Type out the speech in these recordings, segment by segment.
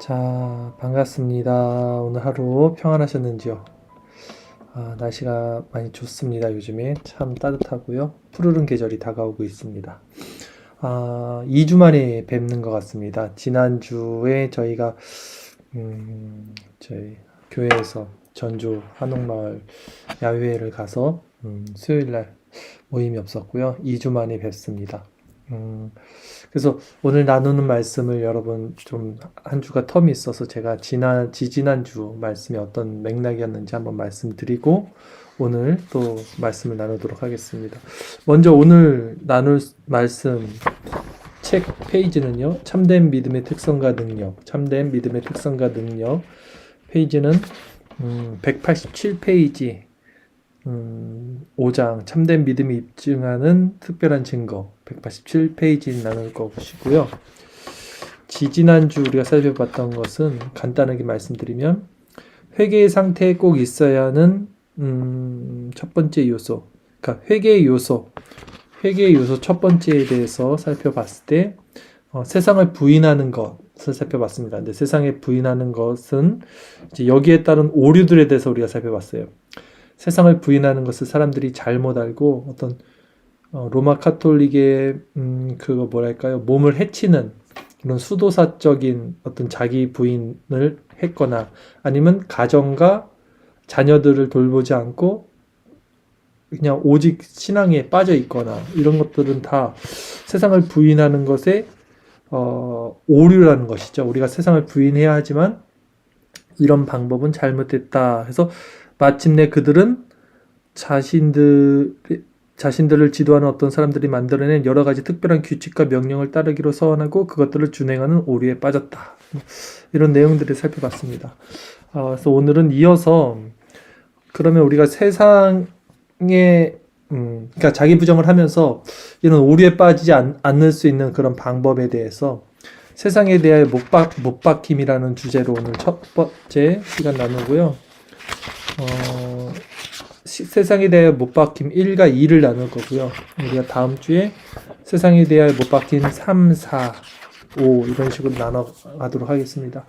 자, 반갑습니다. 오늘 하루 평안하셨는지요? 날씨가 많이 좋습니다. 요즘에 참 따뜻하고요. 푸르른 계절이 다가오고 있습니다. 2주 만에 뵙는 것 같습니다. 지난주에 저희가 저희 교회에서 전주 한옥마을 야외를 가서 수요일날 모임이 없었고요. 2주 만에 뵙습니다. 그래서 오늘 나누는 말씀을 여러분 좀 한 주가 텀이 있어서 제가 지지난주 말씀이 어떤 맥락이었는지 한번 말씀드리고 오늘 또 말씀을 나누도록 하겠습니다. 먼저 오늘 나눌 말씀 책 페이지는요. 참된 믿음의 특성과 능력, 참된 믿음의 특성과 능력 페이지는 187페이지 5장 참된 믿음이 입증하는 특별한 증거 187페이지 나눌 것이고요. 지지난주 우리가 살펴봤던 것은 간단하게 말씀드리면 회개의 상태에 꼭 있어야 하는 첫 번째 요소, 그러니까 회개의 요소 첫 번째에 대해서 살펴봤을 때 세상을 부인하는 것을 살펴봤습니다. 근데 세상에 부인하는 것은 이제 여기에 따른 오류들에 대해서 우리가 살펴봤어요. 세상을 부인하는 것을 사람들이 잘못 알고 어떤 로마 카톨릭의 몸을 해치는 그런 수도사적인 어떤 자기 부인을 했거나 아니면 가정과 자녀들을 돌보지 않고 그냥 오직 신앙에 빠져 있거나 이런 것들은 다 세상을 부인하는 것에 오류라는 것이죠. 우리가 세상을 부인해야 하지만 이런 방법은 잘못됐다 해서 마침내 그들은 자신들을 지도하는 어떤 사람들이 만들어낸 여러 가지 특별한 규칙과 명령을 따르기로 서원하고 그것들을 준행하는 오류에 빠졌다. 이런 내용들을 살펴봤습니다. 그래서 오늘은 이어서 그러면 우리가 세상에 그러니까 자기 부정을 하면서 이런 오류에 빠지지 않을 수 있는 그런 방법에 대해서 세상에 대하여 못 박힘이라는 주제로 오늘 첫 번째 시간 나누고요. 세상에 대하여 못 박힘 1과 2를 나눌 거고요. 우리가 다음 주에 세상에 대하여 못 박힘 3, 4, 5 이런 식으로 나눠가도록 하겠습니다.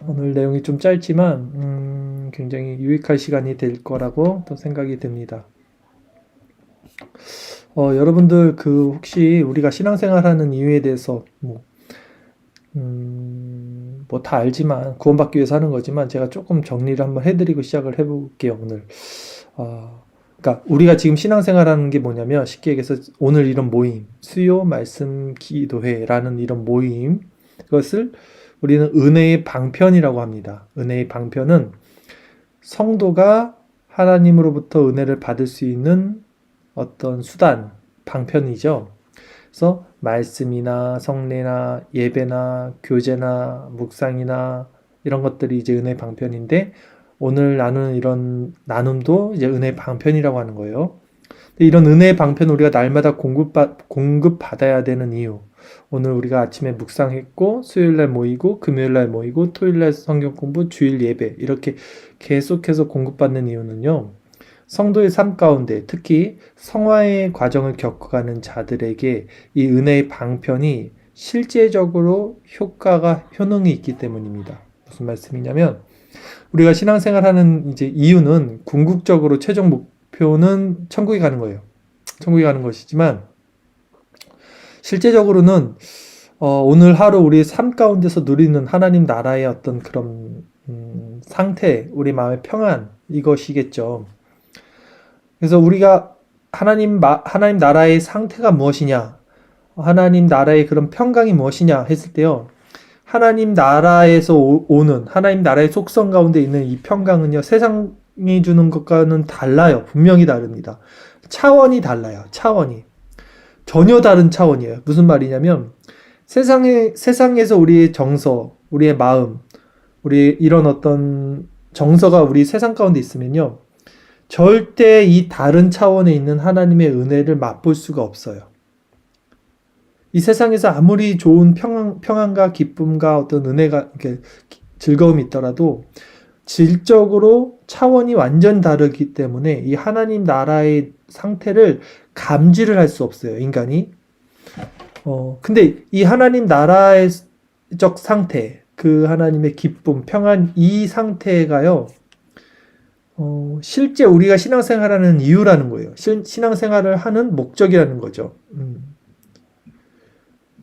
오늘 내용이 좀 짧지만 굉장히 유익할 시간이 될 거라고 또 생각이 듭니다. 여러분들 혹시 우리가 신앙생활하는 이유에 대해서 뭐 다 알지만 구원받기 위해서 하는 거지만 제가 조금 정리를 한번 해드리고 시작을 해볼게요. 오늘 그러니까 우리가 지금 신앙생활하는 게 뭐냐면 쉽게 얘기해서 오늘 이런 모임 수요 말씀 기도회라는 이런 모임 그것을 우리는 은혜의 방편이라고 합니다. 은혜의 방편은 성도가 하나님으로부터 은혜를 받을 수 있는 어떤 수단 방편이죠. 그래서 말씀이나 성례나 예배나 교제나 묵상이나 이런 것들이 이제 은혜의 방편인데 오늘 나누는 이런 나눔도 이제 은혜의 방편이라고 하는 거예요. 이런 은혜의 방편을 우리가 날마다 공급받아야 되는 이유. 오늘 우리가 아침에 묵상했고 수요일날 모이고 금요일날 모이고 토요일날 성경 공부 주일 예배 이렇게 계속해서 공급받는 이유는요. 성도의 삶 가운데 특히 성화의 과정을 겪어가는 자들에게 이 은혜의 방편이 실제적으로 효능이 있기 때문입니다. 무슨 말씀이냐면 우리가 신앙생활하는 이제 이유는 궁극적으로 최종 목표는 천국에 가는 거예요. 천국에 가는 것이지만 실제적으로는 오늘 하루 우리의 삶 가운데서 누리는 하나님 나라의 어떤 그런 상태, 우리 마음의 평안 이것이겠죠. 그래서 우리가 하나님 나라의 상태가 무엇이냐, 하나님 나라의 그런 평강이 무엇이냐 했을 때요. 하나님 나라에서 오는 하나님 나라의 속성 가운데 있는 이 평강은요. 세상이 주는 것과는 달라요. 분명히 다릅니다. 차원이 달라요. 차원이. 전혀 다른 차원이에요. 무슨 말이냐면 세상에서 우리의 정서, 우리의 마음, 우리 이런 어떤 정서가 우리 세상 가운데 있으면요. 절대 이 다른 차원에 있는 하나님의 은혜를 맛볼 수가 없어요. 이 세상에서 아무리 좋은 평안과 기쁨과 어떤 은혜가, 즐거움이 있더라도 질적으로 차원이 완전 다르기 때문에 이 하나님 나라의 상태를 감지를 할 수 없어요, 인간이. 근데 이 하나님 나라의 적 상태, 그 하나님의 기쁨, 평안, 이 상태가요, 실제 우리가 신앙생활하는 이유라는 거예요. 신앙생활을 하는 목적이라는 거죠.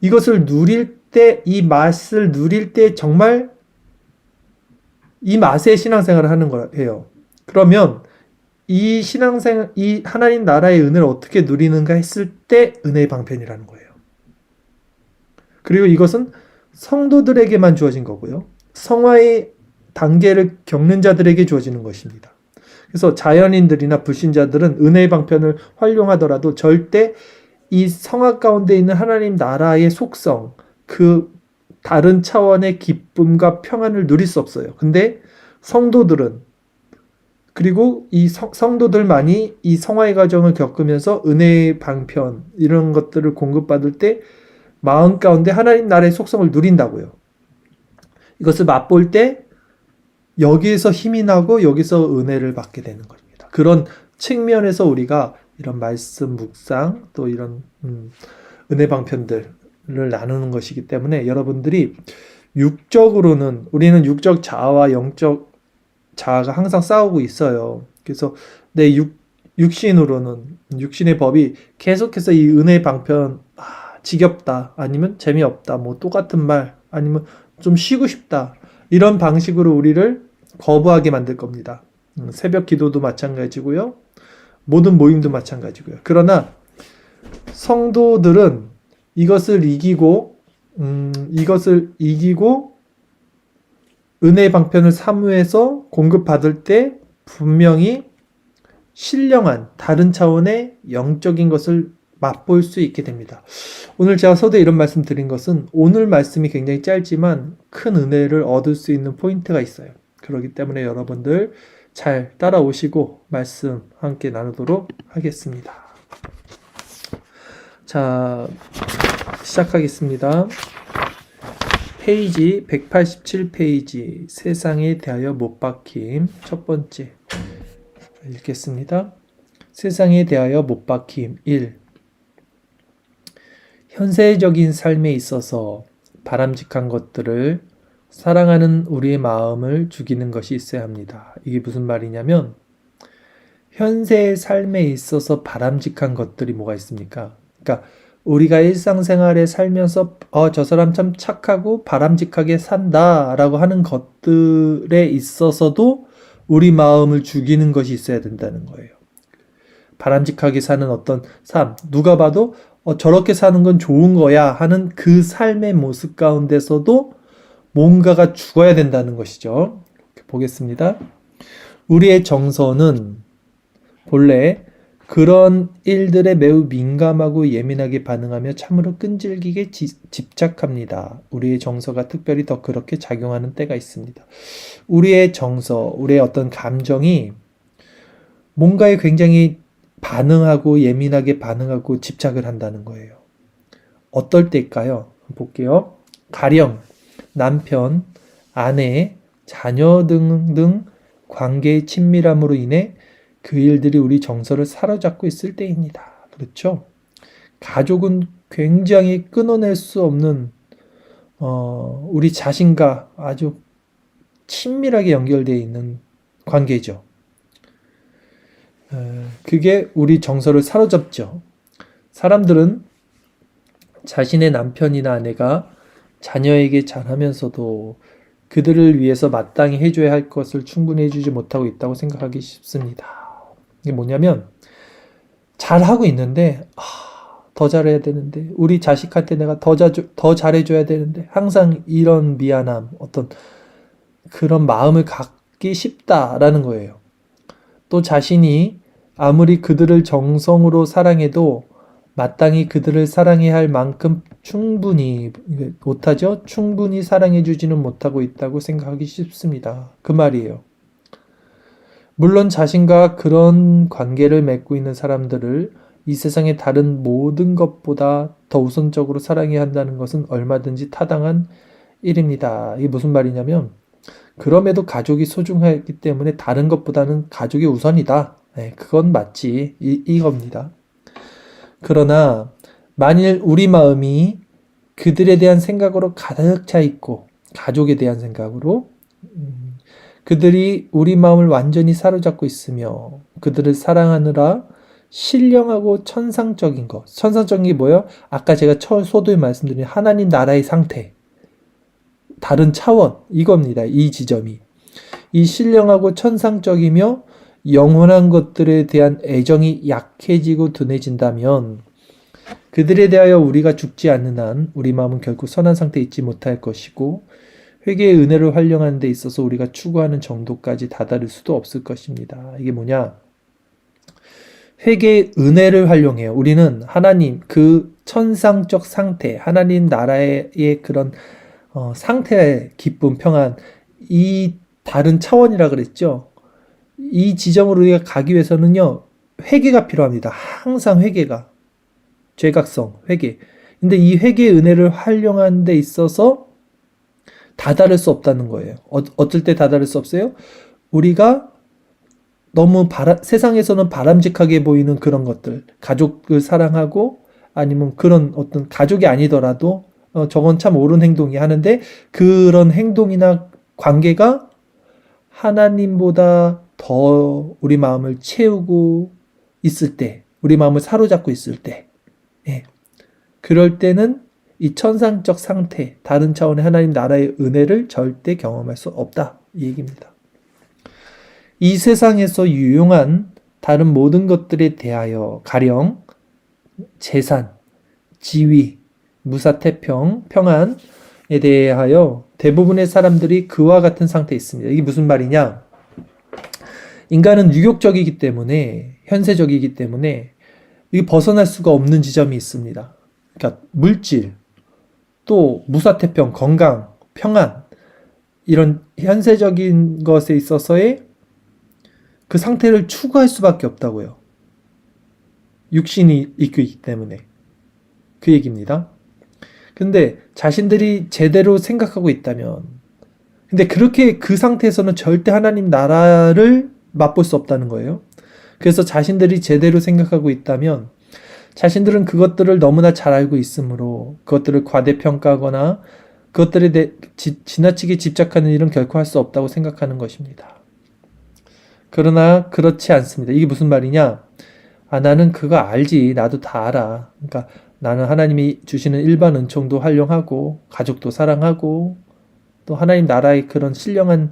이것을 누릴 때, 이 맛을 누릴 때 정말 이 맛의 신앙생활을 하는 거예요. 그러면 이 하나님 나라의 은혜를 어떻게 누리는가 했을 때 은혜의 방편이라는 거예요. 그리고 이것은 성도들에게만 주어진 거고요. 성화의 단계를 겪는 자들에게 주어지는 것입니다. 그래서 자연인들이나 불신자들은 은혜의 방편을 활용하더라도 절대 이 성화 가운데 있는 하나님 나라의 속성, 그 다른 차원의 기쁨과 평안을 누릴 수 없어요. 근데 성도들은, 그리고 이 성도들만이 이 성화의 과정을 겪으면서 은혜의 방편, 이런 것들을 공급받을 때 마음 가운데 하나님 나라의 속성을 누린다고요. 이것을 맛볼 때 여기에서 힘이 나고 여기서 은혜를 받게 되는 겁니다. 그런 측면에서 우리가 이런 말씀 묵상, 또 이런 은혜 방편들을 나누는 것이기 때문에 여러분들이 육적으로는, 우리는 육적 자아와 영적 자아가 항상 싸우고 있어요. 그래서 내 육신으로는, 육신의 법이 계속해서 이 은혜 방편, 지겹다, 아니면 재미없다, 뭐 똑같은 말, 아니면 좀 쉬고 싶다, 이런 방식으로 우리를 거부하게 만들 겁니다. 새벽 기도도 마찬가지고요. 모든 모임도 마찬가지고요. 그러나 성도들은 이것을 이기고 은혜의 방편을 사모해서 공급받을 때 분명히 신령한 다른 차원의 영적인 것을 맛볼 수 있게 됩니다. 오늘 제가 서두에 이런 말씀 드린 것은 오늘 말씀이 굉장히 짧지만 큰 은혜를 얻을 수 있는 포인트가 있어요. 그렇기 때문에 여러분들 잘 따라오시고 말씀 함께 나누도록 하겠습니다. 자, 시작하겠습니다. 페이지 187페이지, 세상에 대하여 못 박힘. 첫 번째 읽겠습니다. 세상에 대하여 못 박힘 1. 현세적인 삶에 있어서 바람직한 것들을 사랑하는 우리의 마음을 죽이는 것이 있어야 합니다. 이게 무슨 말이냐면, 현세의 삶에 있어서 바람직한 것들이 뭐가 있습니까? 그러니까 우리가 일상생활에 살면서 저 사람 참 착하고 바람직하게 산다라고 하는 것들에 있어서도 우리 마음을 죽이는 것이 있어야 된다는 거예요. 바람직하게 사는 어떤 삶, 누가 봐도 저렇게 사는 건 좋은 거야 하는 그 삶의 모습 가운데서도 뭔가가 죽어야 된다는 것이죠. 보겠습니다. 우리의 정서는 본래 그런 일들에 매우 민감하고 예민하게 반응하며 참으로 끈질기게 집착합니다. 우리의 정서가 특별히 더 그렇게 작용하는 때가 있습니다. 우리의 정서, 우리의 어떤 감정이 뭔가에 굉장히 반응하고 예민하게 반응하고 집착을 한다는 거예요. 어떨 때일까요? 볼게요. 가령 남편, 아내, 자녀 등등 관계의 친밀함으로 인해 그 일들이 우리 정서를 사로잡고 있을 때입니다. 그렇죠? 가족은 굉장히 끊어낼 수 없는 우리 자신과 아주 친밀하게 연결되어 있는 관계죠. 그게 우리 정서를 사로잡죠. 사람들은 자신의 남편이나 아내가 자녀에게 잘하면서도 그들을 위해서 마땅히 해줘야 할 것을 충분히 해주지 못하고 있다고 생각하기 쉽습니다. 이게 뭐냐면, 잘하고 있는데 더 잘해야 되는데, 우리 자식한테 내가 더 잘해줘야 되는데, 항상 이런 미안함, 어떤 그런 마음을 갖기 쉽다라는 거예요. 또 자신이 아무리 그들을 정성으로 사랑해도 마땅히 그들을 사랑해야 할 만큼 충분히 못하죠? 충분히 사랑해주지는 못하고 있다고 생각하기 쉽습니다. 그 말이에요. 물론 자신과 그런 관계를 맺고 있는 사람들을 이 세상의 다른 모든 것보다 더 우선적으로 사랑해야 한다는 것은 얼마든지 타당한 일입니다. 이게 무슨 말이냐면, 그럼에도 가족이 소중하기 때문에 다른 것보다는 가족이 우선이다. 네, 그건 맞지. 이겁니다. 그러나 만일 우리 마음이 그들에 대한 생각으로 가득 차 있고 가족에 대한 생각으로 그들이 우리 마음을 완전히 사로잡고 있으며 그들을 사랑하느라 신령하고 천상적인 것. 천상적인 게 뭐예요? 아까 제가 소도에 말씀드린 하나님 나라의 상태. 다른 차원. 이겁니다. 이 지점이. 이 신령하고 천상적이며 영원한 것들에 대한 애정이 약해지고 둔해진다면 그들에 대하여 우리가 죽지 않는 한 우리 마음은 결코 선한 상태에 있지 못할 것이고 회개의 은혜를 활용하는 데 있어서 우리가 추구하는 정도까지 다다를 수도 없을 것입니다. 이게 뭐냐? 회개의 은혜를 활용해요. 우리는 하나님 그 천상적 상태, 하나님 나라의 그런 상태의 기쁨, 평안, 이 다른 차원이라 그랬죠. 이 지점으로 우리가 가기 위해서는요, 회개가 필요합니다. 항상 회개가. 죄각성, 회개. 근데 이 회개의 은혜를 활용하는 데 있어서 다다를 수 없다는 거예요. 어쩔 때 다다를 수 없어요? 우리가 너무 세상에서는 바람직하게 보이는 그런 것들, 가족을 사랑하고 아니면 그런 어떤 가족이 아니더라도 저건 참 옳은 행동이 하는데 그런 행동이나 관계가 하나님보다 더 우리 마음을 채우고 있을 때, 우리 마음을 사로잡고 있을 때, 예. 그럴 때는 이 천상적 상태, 다른 차원의 하나님 나라의 은혜를 절대 경험할 수 없다. 이 얘기입니다. 이 세상에서 유용한 다른 모든 것들에 대하여 가령 재산, 지위, 무사태평, 평안에 대하여 대부분의 사람들이 그와 같은 상태에 있습니다. 이게 무슨 말이냐? 인간은 유욕적이기 때문에, 현세적이기 때문에 이게 벗어날 수가 없는 지점이 있습니다. 그러니까 물질, 또 무사태평, 건강, 평안, 이런 현세적인 것에 있어서의 그 상태를 추구할 수밖에 없다고요. 육신이 있기 때문에. 그 얘기입니다. 근데 자신들이 제대로 생각하고 있다면, 근데 그렇게 그 상태에서는 절대 하나님 나라를 맛볼 수 없다는 거예요. 그래서 자신들이 제대로 생각하고 있다면 자신들은 그것들을 너무나 잘 알고 있으므로 그것들을 과대평가하거나 그것들에 대해 지나치게 집착하는 일은 결코 할 수 없다고 생각하는 것입니다. 그러나 그렇지 않습니다. 이게 무슨 말이냐? 나는 그거 알지. 나도 다 알아. 그러니까 나는 하나님이 주시는 일반 은총도 활용하고 가족도 사랑하고 또 하나님 나라의 그런 신령한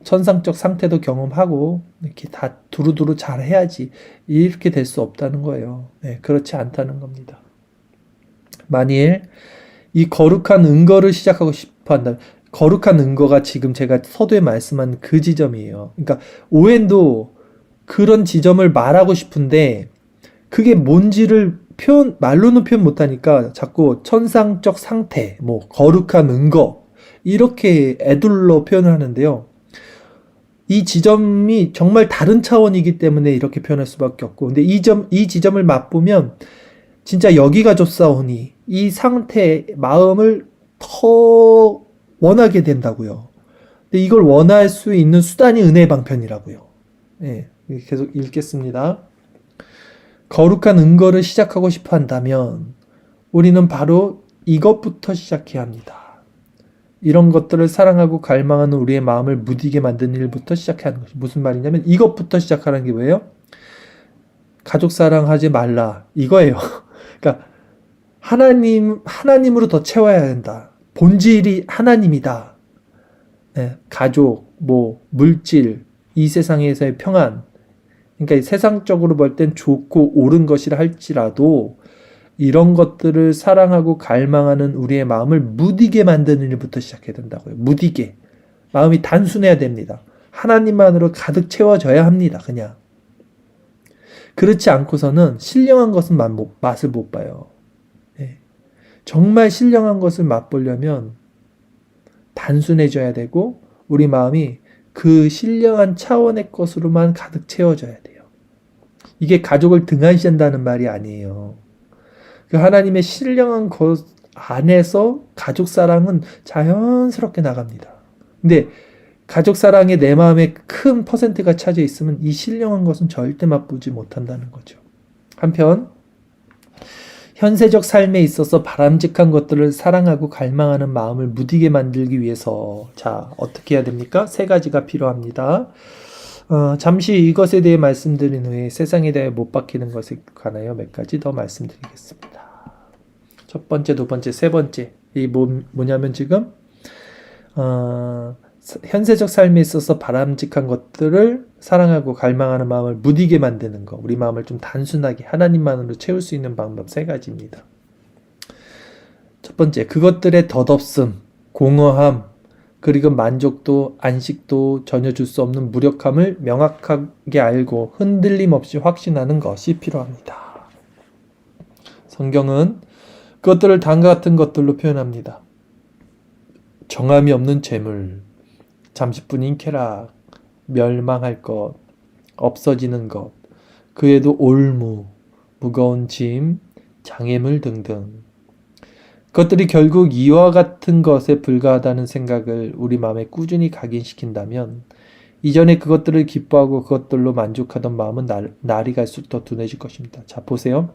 천상적 상태도 경험하고 이렇게 다 두루두루 잘 해야지. 이렇게 될 수 없다는 거예요. 네, 그렇지 않다는 겁니다. 만일 이 거룩한 은거를 시작하고 싶어 한다면, 거룩한 은거가 지금 제가 서두에 말씀한 그 지점이에요. 그러니까 오웬도 그런 지점을 말하고 싶은데 그게 뭔지를 말로는 표현 못하니까 자꾸 천상적 상태, 거룩한 은거 이렇게 애둘러 표현을 하는데요. 이 지점이 정말 다른 차원이기 때문에 이렇게 표현할 수밖에 없고, 근데 이 지점을 맛보면 진짜 여기가 좋사오니 이 상태, 마음을 더 원하게 된다고요. 근데 이걸 원할 수 있는 수단이 은혜의 방편이라고요. 네, 계속 읽겠습니다. 거룩한 은거를 시작하고 싶어 한다면 우리는 바로 이것부터 시작해야 합니다. 이런 것들을 사랑하고 갈망하는 우리의 마음을 무디게 만드는 일부터 시작해야 하는 것이 무슨 말이냐면 이것부터 시작하는 게 뭐예요? 가족 사랑하지 말라 이거예요. 그러니까 하나님으로 더 채워야 된다. 본질이 하나님이다. 네, 가족, 물질, 이 세상에서의 평안. 그러니까 세상적으로 볼 땐 좋고 옳은 것이라 할지라도 이런 것들을 사랑하고 갈망하는 우리의 마음을 무디게 만드는 일부터 시작해야 된다고요. 무디게. 마음이 단순해야 됩니다. 하나님만으로 가득 채워져야 합니다. 그냥. 그렇지 않고서는 신령한 것은 맛을 못 봐요. 네. 정말 신령한 것을 맛보려면 단순해져야 되고 우리 마음이 그 신령한 차원의 것으로만 가득 채워져야 돼요. 이게 가족을 등한시한다는 말이 아니에요. 그 하나님의 신령한 것 안에서 가족 사랑은 자연스럽게 나갑니다. 근데 가족 사랑에 내 마음에 큰 퍼센트가 차져 있으면 이 신령한 것은 절대 맛보지 못한다는 거죠. 한편 현세적 삶에 있어서 바람직한 것들을 사랑하고 갈망하는 마음을 무디게 만들기 위해서 자, 어떻게 해야 됩니까? 세 가지가 필요합니다. 잠시 이것에 대해 말씀드린 후에 세상에 대해 못 박히는 것에 관하여 몇 가지 더 말씀드리겠습니다. 첫 번째, 두 번째, 세 번째. 이 뭐냐면 지금 현세적 삶에 있어서 바람직한 것들을 사랑하고 갈망하는 마음을 무디게 만드는 것. 우리 마음을 좀 단순하게 하나님만으로 채울 수 있는 방법 세 가지입니다. 첫 번째, 그것들의 덧없음, 공허함, 그리고 만족도, 안식도 전혀 줄 수 없는 무력함을 명확하게 알고 흔들림 없이 확신하는 것이 필요합니다. 성경은 그것들을 다음과 같은 것들로 표현합니다. 정함이 없는 재물, 잠시뿐인 쾌락, 멸망할 것, 없어지는 것, 그에도 올무, 무거운 짐, 장애물 등등. 그것들이 결국 이와 같은 것에 불과하다는 생각을 우리 마음에 꾸준히 각인시킨다면 이전에 그것들을 기뻐하고 그것들로 만족하던 마음은 날이 갈수록 더 둔해질 것입니다. 자, 보세요.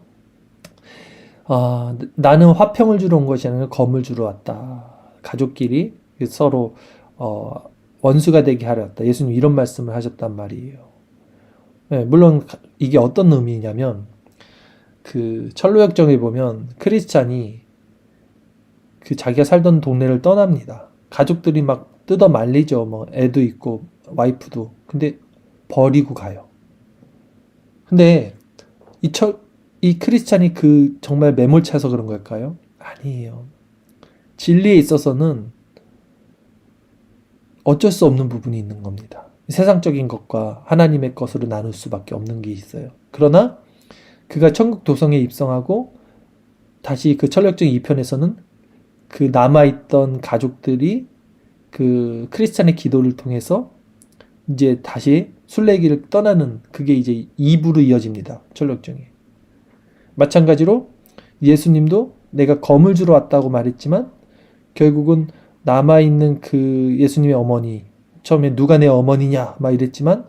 나는 화평을 주러 온 것이 아니라 검을 주러 왔다. 가족끼리 서로 원수가 되게 하려 왔다. 예수님 이런 말씀을 하셨단 말이에요. 네, 물론 이게 어떤 의미냐면 그 철로역정에 보면 크리스찬이 그 자기가 살던 동네를 떠납니다. 가족들이 막 뜯어 말리죠. 뭐 애도 있고 와이프도. 근데 버리고 가요. 근데 이 크리스찬이 그 정말 매몰차서 그런 걸까요? 아니에요. 진리에 있어서는 어쩔 수 없는 부분이 있는 겁니다. 세상적인 것과 하나님의 것으로 나눌 수밖에 없는 게 있어요. 그러나 그가 천국 도성에 입성하고 다시 그 철력적 2편에서는 그 남아있던 가족들이 그 크리스찬의 기도를 통해서 이제 다시 순례길을 떠나는 그게 이제 2부로 이어집니다. 철력정에. 마찬가지로 예수님도 내가 검을 주러 왔다고 말했지만 결국은 남아있는 그 예수님의 어머니, 처음에 누가 내 어머니냐 막 이랬지만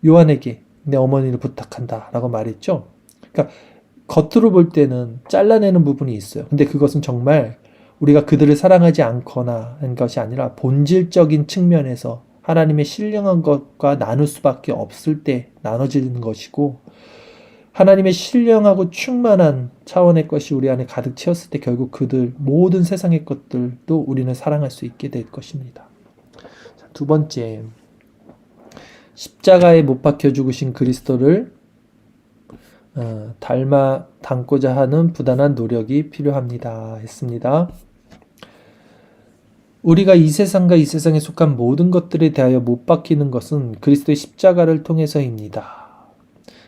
요한에게 내 어머니를 부탁한다 라고 말했죠. 그러니까 겉으로 볼 때는 잘라내는 부분이 있어요. 근데 그것은 정말 우리가 그들을 사랑하지 않거나 한 것이 아니라 본질적인 측면에서 하나님의 신령한 것과 나눌 수밖에 없을 때 나눠지는 것이고 하나님의 신령하고 충만한 차원의 것이 우리 안에 가득 채웠을 때 결국 그들 모든 세상의 것들도 우리는 사랑할 수 있게 될 것입니다. 두 번째, 십자가에 못 박혀 죽으신 그리스도를 닮고자 하는 부단한 노력이 필요합니다. 했습니다. 우리가 이 세상과 이 세상에 속한 모든 것들에 대하여 못 박히는 것은 그리스도의 십자가를 통해서입니다.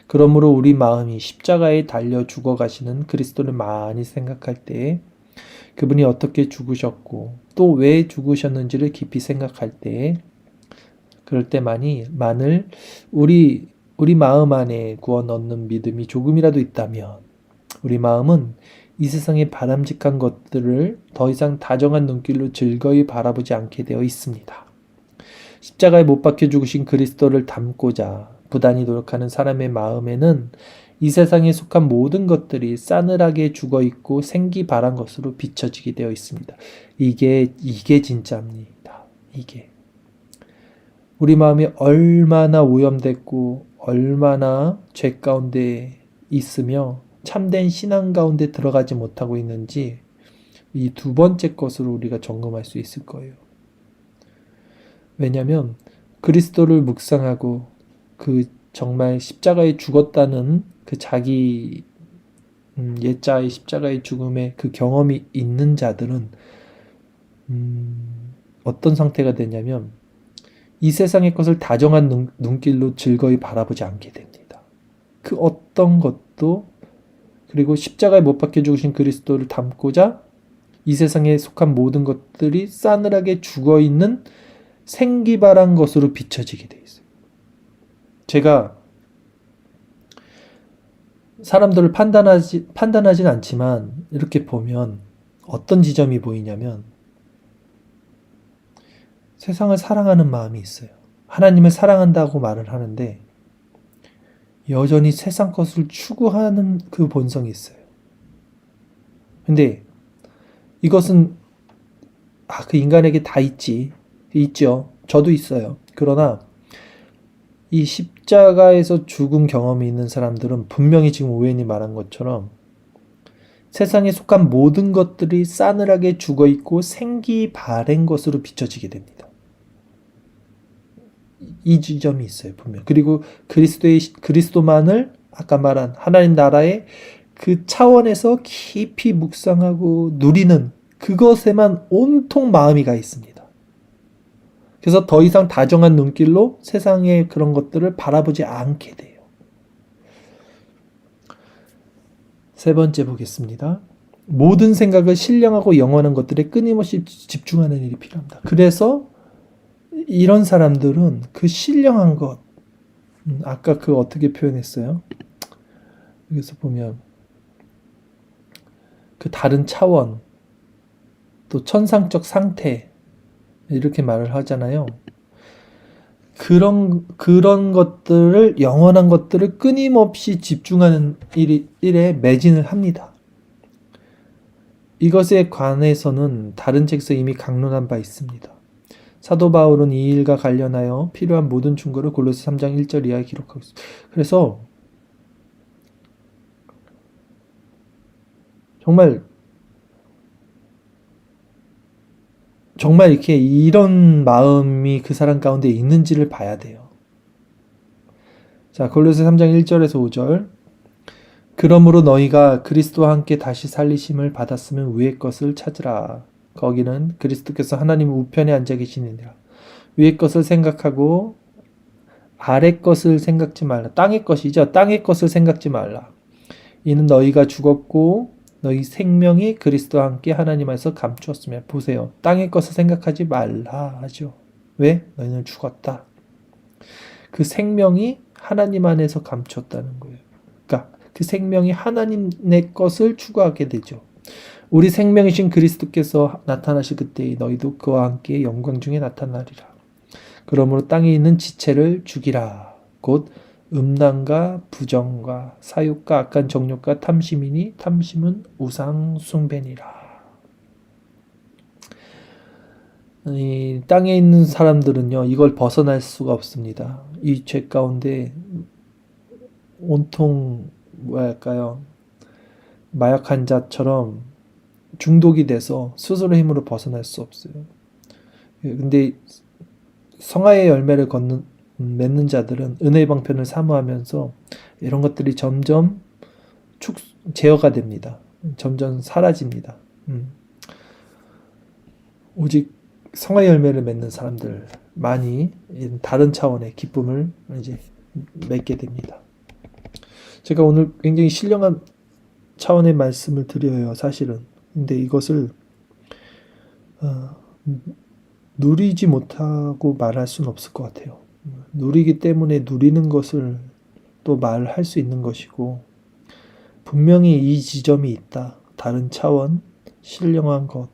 그러므로 우리 마음이 십자가에 달려 죽어가시는 그리스도를 많이 생각할 때 그분이 어떻게 죽으셨고 또 왜 죽으셨는지를 깊이 생각할 때 그럴 때만을 우리 마음 안에 구원 얻는 믿음이 조금이라도 있다면 우리 마음은 이 세상의 바람직한 것들을 더 이상 다정한 눈길로 즐거이 바라보지 않게 되어 있습니다. 십자가에 못 박혀 죽으신 그리스도를 닮고자 부단히 노력하는 사람의 마음에는 이 세상에 속한 모든 것들이 싸늘하게 죽어있고 생기바란 것으로 비춰지게 되어 있습니다. 이게 진짜입니다. 이게. 우리 마음이 얼마나 오염됐고 얼마나 죄 가운데 있으며 참된 신앙 가운데 들어가지 못하고 있는지 이 두 번째 것으로 우리가 점검할 수 있을 거예요. 왜냐하면 그리스도를 묵상하고 그 정말 십자가에 죽었다는 그 자기 옛자의 십자가의 죽음의 그 경험이 있는 자들은 어떤 상태가 되냐면 이 세상의 것을 다정한 눈길로 즐거이 바라보지 않게 됩니다. 그 어떤 것도 그리고 십자가에 못 박혀 죽으신 그리스도를 닮고자 이 세상에 속한 모든 것들이 싸늘하게 죽어있는 생기바란 것으로 비춰지게 돼 있어요. 제가 사람들을 판단하진 않지만 이렇게 보면 어떤 지점이 보이냐면 세상을 사랑하는 마음이 있어요. 하나님을 사랑한다고 말을 하는데 여전히 세상 것을 추구하는 그 본성이 있어요. 근데 이것은 그 인간에게 다 있죠. 저도 있어요. 그러나 이 십자가에서 죽은 경험이 있는 사람들은 분명히 지금 오웬이 말한 것처럼 세상에 속한 모든 것들이 싸늘하게 죽어있고 생기 바랜 것으로 비춰지게 됩니다. 이 지점이 있어요, 분명. 그리고 그리스도만을 아까 말한 하나님 나라의 그 차원에서 깊이 묵상하고 누리는 그것에만 온통 마음이 가 있습니다. 그래서 더 이상 다정한 눈길로 세상의 그런 것들을 바라보지 않게 돼요. 세 번째 보겠습니다. 모든 생각을 신령하고 영원한 것들에 끊임없이 집중하는 일이 필요합니다. 그래서 이런 사람들은 그 신령한 것, 아까 그 어떻게 표현했어요? 여기서 보면 그 다른 차원, 또 천상적 상태 이렇게 말을 하잖아요. 그런 것들을 영원한 것들을 끊임없이 집중하는 일에 매진을 합니다. 이것에 관해서는 다른 책에서 이미 강론한 바 있습니다. 사도 바울은 이 일과 관련하여 필요한 모든 충고를 골로새 3장 1절 이하에 기록하고 있습니다. 그래서 정말 이렇게 이런 마음이 그 사람 가운데 있는지를 봐야 돼요. 자, 골로새 3장 1절에서 5절. 그러므로 너희가 그리스도와 함께 다시 살리심을 받았으면 위의 것을 찾으라. 거기는 그리스도께서 하나님 우편에 앉아 계시느니라. 위의 것을 생각하고 아래 것을 생각지 말라. 땅의 것이죠. 땅의 것을 생각지 말라. 이는 너희가 죽었고 너희 생명이 그리스도와 함께 하나님 안에서 감추었으며. 보세요. 땅의 것을 생각하지 말라 하죠. 왜? 너희는 죽었다. 그 생명이 하나님 안에서 감추었다는 거예요. 그러니까 그 생명이 하나님의 것을 추구하게 되죠. 우리 생명이신 그리스도께서 나타나실 그때에 너희도 그와 함께 영광 중에 나타나리라. 그러므로 땅에 있는 지체를 죽이라. 곧 음란과 부정과 사욕과 악한 정욕과 탐심이니 탐심은 우상 숭배니라. 이 땅에 있는 사람들은요, 이걸 벗어날 수가 없습니다. 이 죄 가운데 온통 마약 환자처럼 중독이 돼서 스스로 힘으로 벗어날 수 없어요. 근데 성화의 열매를 맺는 자들은 은혜의 방편을 사모하면서 이런 것들이 점점 제어가 됩니다. 점점 사라집니다. 오직 성화의 열매를 맺는 사람들만이 다른 차원의 기쁨을 이제 맺게 됩니다. 제가 오늘 굉장히 신령한 차원의 말씀을 드려요, 사실은. 근데 이것을 누리지 못하고 말할 수는 없을 것 같아요. 누리기 때문에 누리는 것을 또 말할 수 있는 것이고, 분명히 이 지점이 있다. 다른 차원, 신령한 것.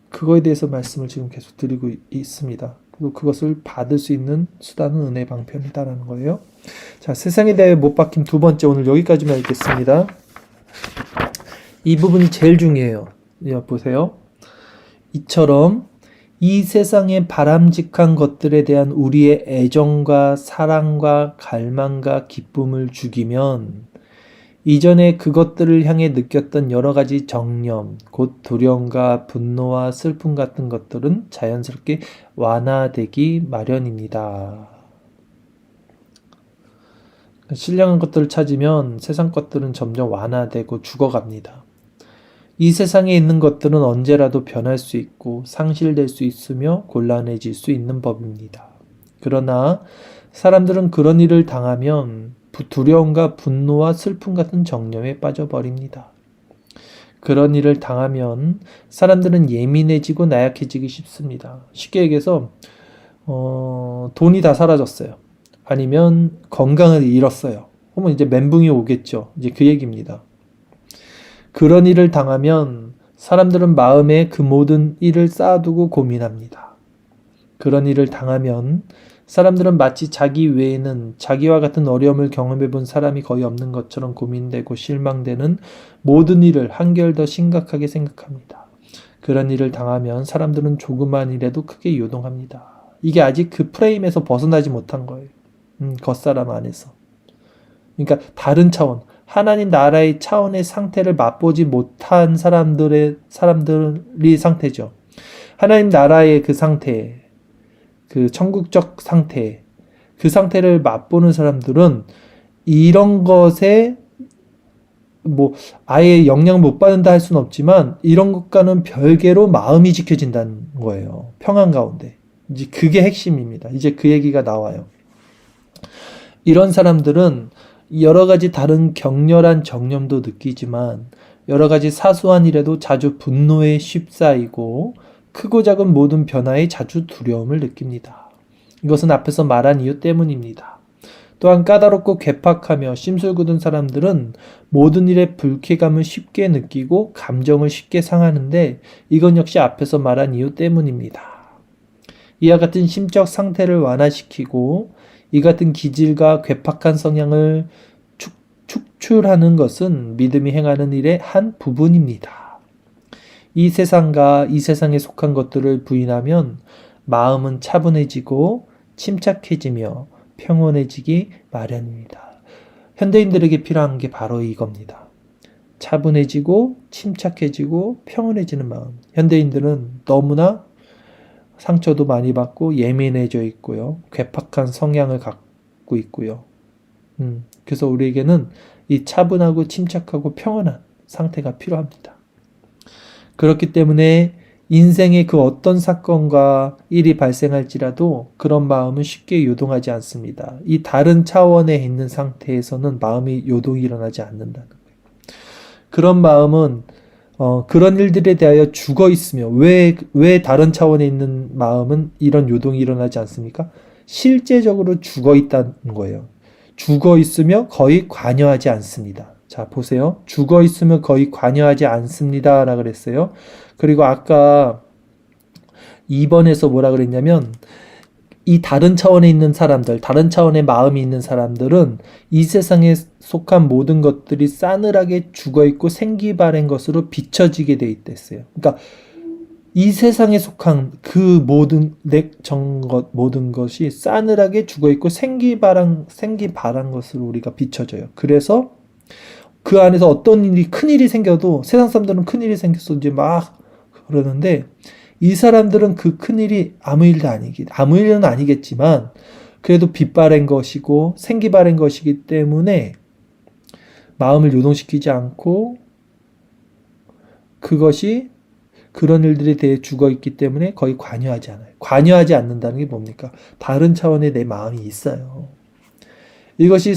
그거에 대해서 말씀을 지금 계속 드리고 있습니다. 그리고 그것을 받을 수 있는 수단은 은혜 방편이다라는 거예요. 자, 세상에 대해 못 박힘 두 번째, 오늘 여기까지만 읽겠습니다. 이 부분이 제일 중요해요. 보세요. 이처럼 이 세상의 바람직한 것들에 대한 우리의 애정과 사랑과 갈망과 기쁨을 죽이면 이전에 그것들을 향해 느꼈던 여러 가지 정념, 곧 두려움과 분노와 슬픔 같은 것들은 자연스럽게 완화되기 마련입니다. 신령한 것들을 찾으면 세상 것들은 점점 완화되고 죽어갑니다. 이 세상에 있는 것들은 언제라도 변할 수 있고 상실될 수 있으며 곤란해질 수 있는 법입니다. 그러나 사람들은 그런 일을 당하면 두려움과 분노와 슬픔 같은 정념에 빠져버립니다. 그런 일을 당하면 사람들은 예민해지고 나약해지기 쉽습니다. 쉽게 얘기해서 돈이 다 사라졌어요. 아니면 건강을 잃었어요. 그러면 이제 멘붕이 오겠죠. 이제 그 얘기입니다. 그런 일을 당하면 사람들은 마음에 그 모든 일을 쌓아두고 고민합니다. 그런 일을 당하면 사람들은 마치 자기 외에는 자기와 같은 어려움을 경험해 본 사람이 거의 없는 것처럼 고민되고 실망되는 모든 일을 한결 더 심각하게 생각합니다. 그런 일을 당하면 사람들은 조그만 일에도 크게 요동합니다. 이게 아직 그 프레임에서 벗어나지 못한 거예요. 겉사람 안에서. 그러니까 다른 차원, 하나님 나라의 차원의 상태를 맛보지 못한 사람들이 상태죠. 하나님 나라의 그 상태, 그 천국적 상태, 그 상태를 맛보는 사람들은 이런 것에 뭐 아예 영향 못 받는다 할 수는 없지만 이런 것과는 별개로 마음이 지켜진다는 거예요. 평안 가운데. 이제 그게 핵심입니다. 이제 그 얘기가 나와요. 이런 사람들은 여러 가지 다른 격렬한 정념도 느끼지만 여러 가지 사소한 일에도 자주 분노에 휩싸이고 크고 작은 모든 변화에 자주 두려움을 느낍니다. 이것은 앞에서 말한 이유 때문입니다. 또한 까다롭고 괴팍하며 심술 굳은 사람들은 모든 일에 불쾌감을 쉽게 느끼고 감정을 쉽게 상하는데 이건 역시 앞에서 말한 이유 때문입니다. 이와 같은 심적 상태를 완화시키고 이 같은 기질과 괴팍한 성향을 축출하는 것은 믿음이 행하는 일의 한 부분입니다. 이 세상과 이 세상에 속한 것들을 부인하면 마음은 차분해지고 침착해지며 평온해지기 마련입니다. 현대인들에게 필요한 게 바로 이겁니다. 차분해지고 침착해지고 평온해지는 마음. 현대인들은 너무나 상처도 많이 받고 예민해져 있고요. 괴팍한 성향을 갖고 있고요. 그래서 우리에게는 이 차분하고 침착하고 평온한 상태가 필요합니다. 그렇기 때문에 인생의 그 어떤 사건과 일이 발생할지라도 그런 마음은 쉽게 요동하지 않습니다. 이 다른 차원에 있는 상태에서는 마음이 요동이 일어나지 않는다는 거예요. 그런 마음은 그런 일들에 대하여 죽어 있으며 왜 다른 차원에 있는 마음은 이런 요동이 일어나지 않습니까? 실제적으로 죽어 있다는 거예요. 죽어 있으며 거의 관여하지 않습니다. 자, 보세요. 죽어 있으면 거의 관여하지 않습니다. 라고 그랬어요. 그리고 아까 2번에서 뭐라 그랬냐면, 이 다른 차원에 있는 사람들, 다른 차원의 마음이 있는 사람들은 이 세상에 속한 모든 것들이 싸늘하게 죽어 있고 생기 바랜 것으로 비춰지게 돼 있댔어요. 그러니까 이 세상에 속한 그 모든 것이 싸늘하게 죽어 있고 생기 바란 것으로 우리가 비춰져요. 그래서 그 안에서 어떤 큰 일이 생겨도 세상 사람들은 큰 일이 생겼어 이제 막 그러는데 이 사람들은 그 큰 일이 아무 일은 아니겠지만 그래도 빛 바랜 것이고 생기 바랜 것이기 때문에 마음을 요동시키지 않고 그것이 그런 일들에 대해 죽어 있기 때문에 거의 관여하지 않아요. 관여하지 않는다는 게 뭡니까? 다른 차원의 내 마음이 있어요. 이것이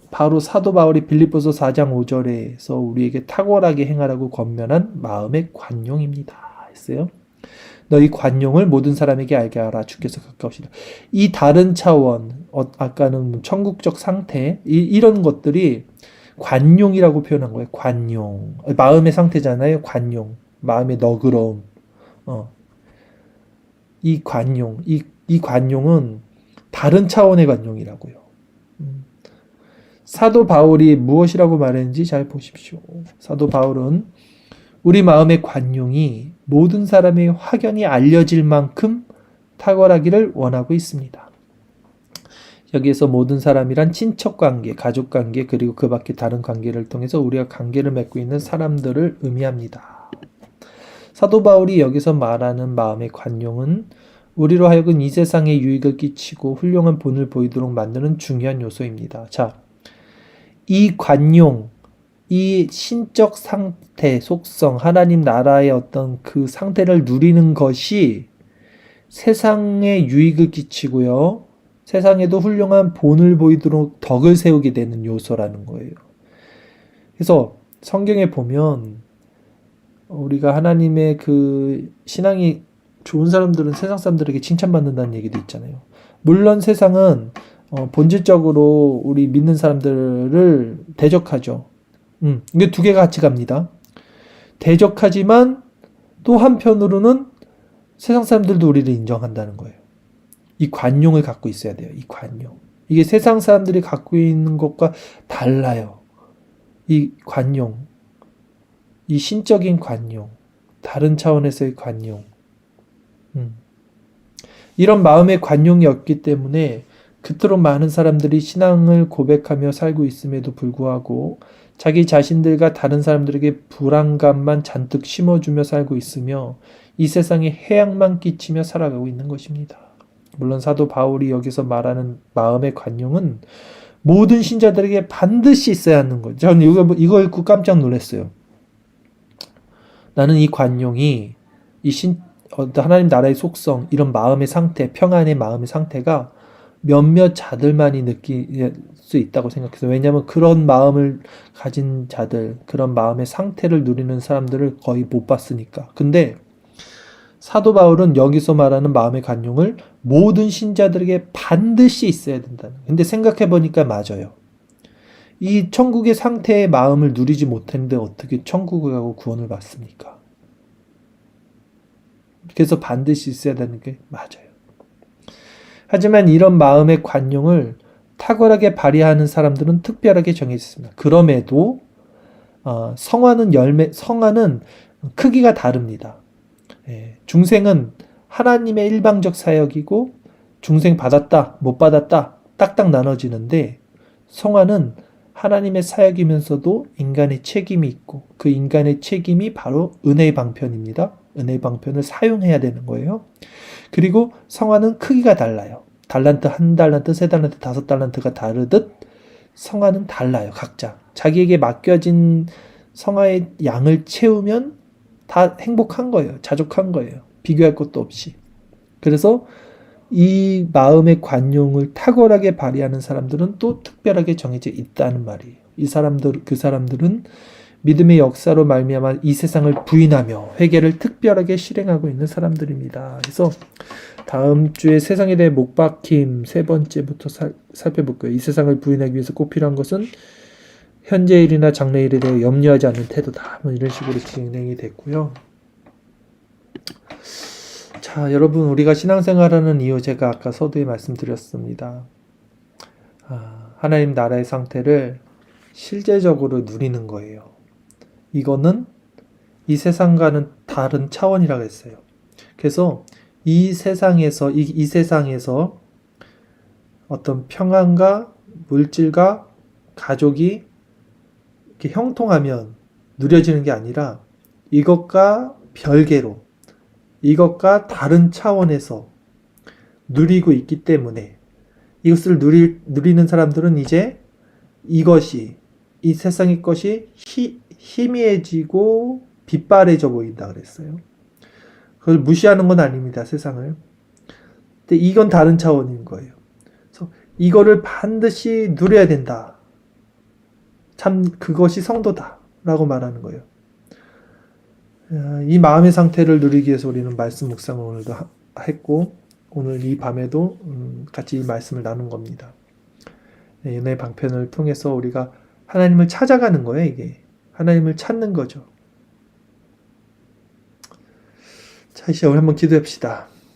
바로 사도 바울이 빌립보서 4장 5절에서 우리에게 탁월하게 행하라고 권면한 마음의 관용입니다. 했어요. 너희 관용을 모든 사람에게 알게 하라. 주께서 가까우시다. 이 다른 차원, 아까는 천국적 상태, 이런 것들이 관용이라고 표현한 거예요. 관용. 마음의 상태잖아요. 관용. 마음의 너그러움. 이 관용. 이 관용은 다른 차원의 관용이라고요. 사도 바울이 무엇이라고 말했는지 잘 보십시오. 사도 바울은 우리 마음의 관용이 모든 사람의 확연히 알려질 만큼 탁월하기를 원하고 있습니다. 여기에서 모든 사람이란 친척관계, 가족관계, 그리고 그 밖에 다른 관계를 통해서 우리가 관계를 맺고 있는 사람들을 의미합니다. 사도 바울이 여기서 말하는 마음의 관용은 우리로 하여금 이 세상에 유익을 끼치고 훌륭한 본을 보이도록 만드는 중요한 요소입니다. 자, 이 관용, 이 신적 상태, 속성, 하나님 나라의 어떤 그 상태를 누리는 것이 세상에 유익을 끼치고요. 세상에도 훌륭한 본을 보이도록 덕을 세우게 되는 요소라는 거예요. 그래서 성경에 보면 우리가 하나님의 그 신앙이 좋은 사람들은 세상 사람들에게 칭찬받는다는 얘기도 있잖아요. 물론 세상은 본질적으로 우리 믿는 사람들을 대적하죠. 이게 두 개가 같이 갑니다. 대적하지만 또 한편으로는 세상 사람들도 우리를 인정한다는 거예요. 이 관용을 갖고 있어야 돼요. 이 관용. 이게 세상 사람들이 갖고 있는 것과 달라요. 이 관용. 이 신적인 관용. 다른 차원에서의 관용. 이런 마음의 관용이 없기 때문에 그토록 많은 사람들이 신앙을 고백하며 살고 있음에도 불구하고 자기 자신들과 다른 사람들에게 불안감만 잔뜩 심어주며 살고 있으며 이 세상에 해악만 끼치며 살아가고 있는 것입니다. 물론 사도 바울이 여기서 말하는 마음의 관용은 모든 신자들에게 반드시 있어야 하는 거죠. 저는 이거 읽고 깜짝 놀랐어요. 나는 이 관용이 하나님 나라의 속성, 이런 마음의 상태, 평안의 마음의 상태가 몇몇 자들만이 느낄 수 있다고 생각해서, 왜냐하면 그런 마음을 가진 자들, 그런 마음의 상태를 누리는 사람들을 거의 못 봤으니까. 근데 사도 바울은 여기서 말하는 마음의 관용을 모든 신자들에게 반드시 있어야 된다는. 근데 생각해 보니까 맞아요. 이 천국의 상태의 마음을 누리지 못했는데 어떻게 천국을 가고 구원을 받습니까? 그래서 반드시 있어야 되는 게 맞아요. 하지만 이런 마음의 관용을 탁월하게 발휘하는 사람들은 특별하게 정해졌습니다. 그럼에도 성화는 크기가 다릅니다. 중생은 하나님의 일방적 사역이고 중생 받았다, 못 받았다 딱딱 나눠지는데, 성화는 하나님의 사역이면서도 인간의 책임이 있고 그 인간의 책임이 바로 은혜의 방편입니다. 은혜의 방편을 사용해야 되는 거예요. 그리고 성화는 크기가 달라요. 달란트, 1달란트, 3달란트, 5달란트가 다르듯 성화는 달라요. 각자 자기에게 맡겨진 성화의 양을 채우면 다 행복한 거예요. 자족한 거예요. 비교할 것도 없이. 그래서 이 마음의 관용을 탁월하게 발휘하는 사람들은 또 특별하게 정해져 있다는 말이에요. 그 사람들은 믿음의 역사로 말미암아 이 세상을 부인하며 회개를 특별하게 실행하고 있는 사람들입니다. 그래서 다음 주에 세상에 대해 못 박힘 3번째부터 살펴볼 거예요. 이 세상을 부인하기 위해서 꼭 필요한 것은 현재일이나 장래일에 대해 염려하지 않는 태도다. 이런 식으로 진행이 됐고요. 자, 여러분, 우리가 신앙생활하는 이유, 제가 아까 서두에 말씀드렸습니다. 하나님 나라의 상태를 실제적으로 누리는 거예요. 이거는 이 세상과는 다른 차원이라고 했어요. 그래서 이 세상에서 어떤 평안과 물질과 가족이 이렇게 형통하면 누려지는 게 아니라 이것과 별개로, 이것과 다른 차원에서 누리고 있기 때문에, 이것을 누리는 사람들은 이제 이 세상의 것이 희미해지고 빛바래져 보인다 그랬어요. 그걸 무시하는 건 아닙니다, 세상을. 근데 이건 다른 차원인 거예요. 그래서 이거를 반드시 누려야 된다. 참 그것이 성도다 라고 말하는 거예요. 이 마음의 상태를 누리기 위해서 우리는 말씀 묵상을 오늘도 했고, 오늘 이 밤에도 같이 이 말씀을 나눈 겁니다. 은혜의 방편을 통해서 우리가 하나님을 찾아가는 거예요. 이게 하나님을 찾는 거죠. 자, 이제 우리 한번 기도합시다.